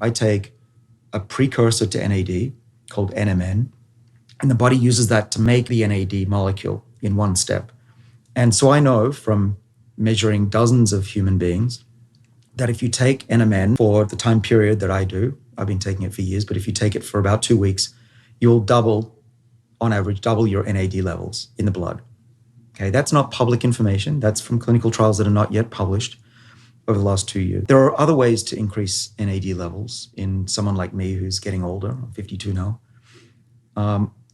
I take a precursor to NAD called NMN, and the body uses that to make the NAD molecule in one step. And so I know from measuring dozens of human beings that if you take NMN for the time period that I do, I've been taking it for years, but if you take it for about 2 weeks, you'll on average, double your NAD levels in the blood. Okay, that's not public information. That's from clinical trials that are not yet published over the last 2 years. There are other ways to increase NAD levels in someone like me who's getting older. I'm 52 now.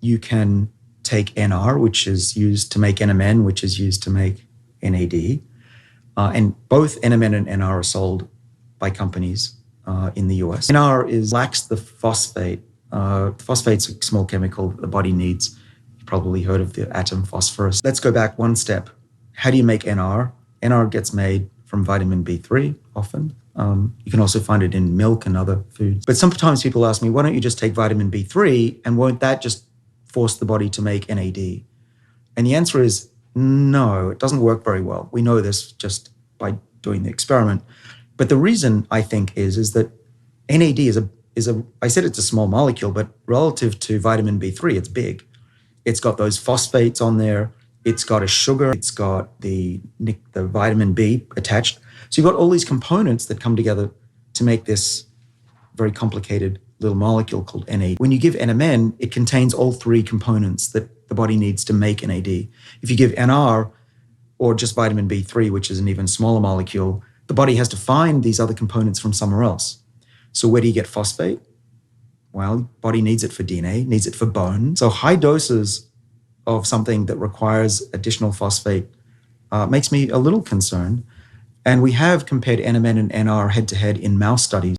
You can take NR, which is used to make NMN, which is used to make NAD. And both NMN and NR are sold by companies in the US. NR lacks the phosphate. Phosphate's a small chemical the body needs. You've probably heard of the atom phosphorus. Let's go back one step. How do you make NR? NR gets made from vitamin B3 often. You can also find it in milk and other foods. But sometimes people ask me, why don't you just take vitamin B3 and won't that just force the body to make NAD? And the answer is no, it doesn't work very well. We know this just by doing the experiment. But the reason I think is that NAD I said it's a small molecule, but relative to vitamin B3, it's big. It's got those phosphates on there. It's got a sugar. It's got the vitamin B attached. So you've got all these components that come together to make this very complicated little molecule called NAD. When you give NMN, it contains all three components that the body needs to make NAD. If you give NR or just vitamin B3, which is an even smaller molecule, the body has to find these other components from somewhere else. So where do you get phosphate? Well, body needs it for DNA, needs it for bone. So high doses of something that requires additional phosphate makes me a little concerned. And we have compared NMN and NR head-to-head in mouse studies.